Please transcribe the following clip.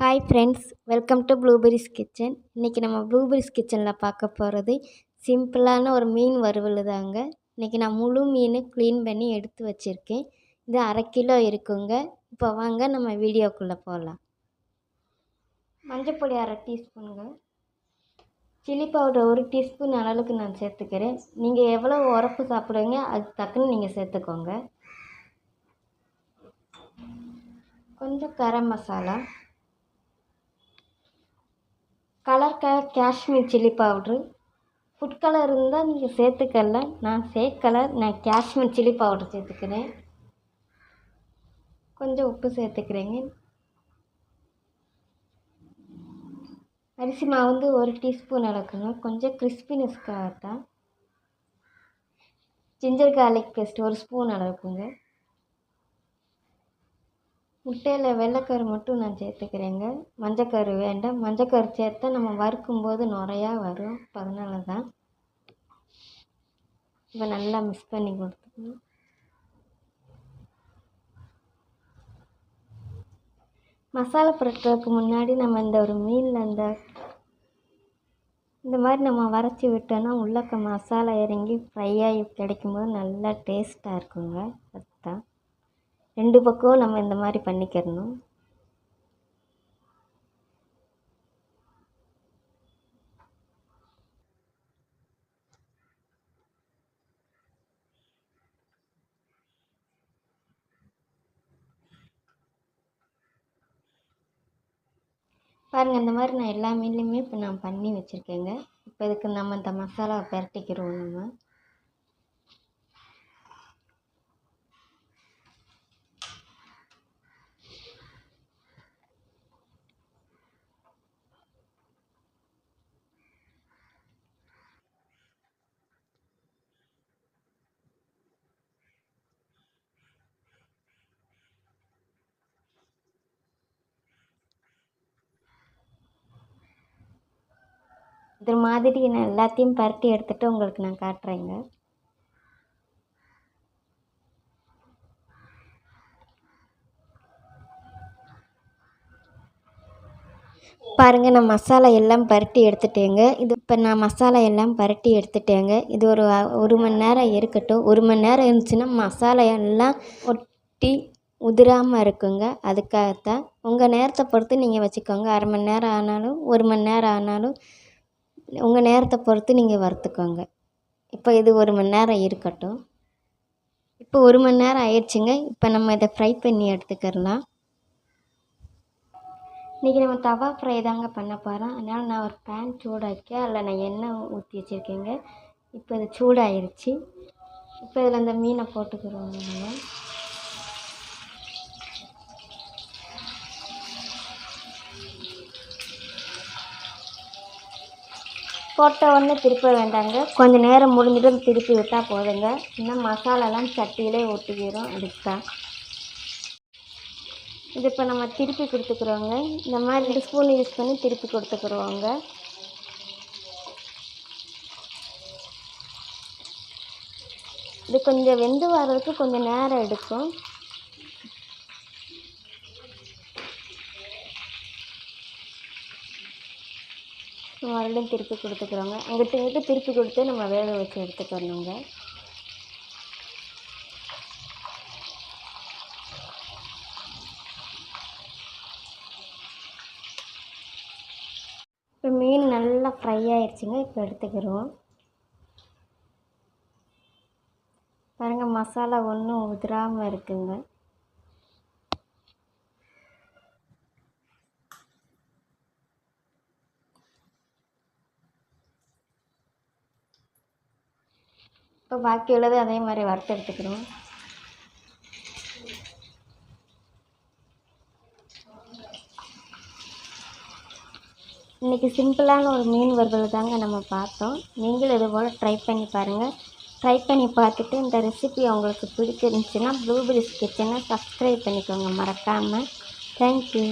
Hi friends, welcome to blueberries kitchen. இன்றைக்கி நம்ம blueberries கிச்சனில் பார்க்க போகிறது சிம்பிளான ஒரு மீன் வறுவல் தாங்க. இன்றைக்கி நான் முழு மீன் க்ளீன் பண்ணி எடுத்து வச்சுருக்கேன். இது 1/2 கிலோ இருக்குங்க. இப்போ வாங்க நம்ம வீடியோக்குள்ளே போகலாம். மஞ்சள் பொடி 1/2 டீஸ்பூனுங்க, சில்லி பவுடர் 1 டீஸ்பூன் அளவுக்கு நான் சேர்த்துக்கிறேன். நீங்கள் எவ்வளோ உரப்பு சாப்பிடுவீங்க அதுக்கு தக்கன நீங்கள் சேர்த்துக்கோங்க. கொஞ்சம் கரம் மசாலா, கலருக்காக Kashmir chilli powder, food colour இருந்தால் நீங்கள் சேர்த்துக்கல, நான் சேர்க்கலை. நான் காஷ்மீர் சில்லி பவுட்ரு சேர்த்துக்கிறேன். கொஞ்சம் உப்பு சேர்த்துக்கிறேங்க. அரிசி மாவு வந்து 1 டீஸ்பூன் அளவுக்குங்க, கொஞ்சம் கிறிஸ்பினஸ்க்காக தான். ஜிஞ்சர் கார்லிக் பேஸ்ட் 1 ஸ்பூன் அளவுக்குங்க. முட்டையில் வெள்ளைக்கரு மட்டும் நான் சேர்த்துக்கிறேங்க, மஞ்சக்கரு வேண்டாம். மஞ்சக்கரு சேர்த்தா நம்ம வறுக்கும்போது நுரையா வரும், அதனால தான். இப்போ நல்லா மிக்ஸ் பண்ணி கொடுத்துக்கணும். மசாலா பொருட்களுக்கு முன்னாடி நம்ம இந்த ஒரு மீனில் இந்த மாதிரி நம்ம வரைச்சி விட்டோன்னா உள்ளக்க மசாலா இறங்கி ஃப்ரையாகி கிடைக்கும்போது நல்லா டேஸ்ட்டாக இருக்குங்க. அதுதான் 2 பக்கம் நம்ம இந்த மாதிரி பண்ணிக்கிறணும். பாருங்கள், இந்த மாதிரி நான் எல்லா மீன்லையுமே இப்போ நான் பண்ணி வச்சுருக்கேங்க. இப்போ இதுக்கு நம்ம இந்த மசாலாவை பரட்டிக்கிறோம். நம்ம இது மாதிரி நான் எல்லாத்தையும் பரட்டி எடுத்துகிட்டு உங்களுக்கு நான் காட்டுறேங்க. பாருங்கள், நான் மசாலா எல்லாம் பரட்டி எடுத்துட்டேங்க. நான் மசாலா எல்லாம் பரட்டி எடுத்துட்டேங்க. இது ஒரு மணி நேரம் இருக்கட்டும். 1 மணி நேரம் இருந்துச்சுன்னா மசாலா எல்லாம் ஒட்டி உதிராமல் இருக்குங்க. அதுக்காகத்தான். உங்கள் நேரத்தை பொறுத்து நீங்கள் வச்சுக்கோங்க. 1/2 மணி நேரம் ஆனாலும் 1 மணி நேரம் ஆனாலும் உங்கள் நேரத்தை பொறுத்து நீங்கள் வறுத்துக்கோங்க. இப்போ இது 1 மணி நேரம் இருக்கட்டும். இப்போ 1 மணி நேரம் ஆயிடுச்சுங்க. இப்போ நம்ம இதை ஃப்ரை பண்ணி எடுத்துக்கிறலாம். இன்றைக்கி நம்ம தவா ஃப்ரை தாங்க பண்ண போகிறோம். அதனால் நான் ஒரு பேன் சூடாக்கி அதில் நான் எண்ணெய் ஊற்றி வச்சுருக்கேங்க. இப்போ இது சூடாயிருச்சு. இப்போ இதில் அந்த மீனை போட்டுக்கிறோங்க. நம்ம போட்ட உடனே திருப்ப வேண்டாங்க. கொஞ்சம் நேரம் முடிஞ்சிட்டு திருப்பி விட்டால் போதுங்க. இன்னும் மசாலாலாம் சட்டியிலே ஒட்டிக்கிறோம். அதுக்கு தான் இது இப்போ நம்ம திருப்பி கொடுத்துக்குறோங்க. இந்த மாதிரி 2 ஸ்பூன் யூஸ் பண்ணி திருப்பி கொடுத்துக்குறோங்க. இது கொஞ்சம் வெந்து வர்றதுக்கு கொஞ்சம் நேரம் எடுக்கும். மறுபடியும் திருப்பி கொடுத்துக்குறோங்க. அங்கிட்டு திருப்பி கொடுத்து நம்ம வேக வச்சு எடுத்துக்கணுங்க. இப்போ மீன் நல்லா ஃப்ரை ஆயிடுச்சுங்க. இப்போ எடுத்துக்கிறோம். பாருங்கள், மசாலா ஒன்றும் உதிராமல் இருக்குங்க. இப்போ பாக்கி உள்ளது அதே மாதிரி வறுத்து எடுத்துக்கிறோம். இன்றைக்கி சிம்பிளான ஒரு மீன் வறுவல் தாங்க நம்ம பார்த்தோம். நீங்களும் இது போல் ட்ரை பண்ணி பாருங்கள். ட்ரை பண்ணி பார்த்துட்டு இந்த ரெசிபி உங்களுக்கு பிடிச்சிருந்துச்சுன்னா ப்ளூபெரிஸ் கிச்சனை சப்ஸ்கிரைப் பண்ணிக்கோங்க மறக்காமல். தேங்க்யூ.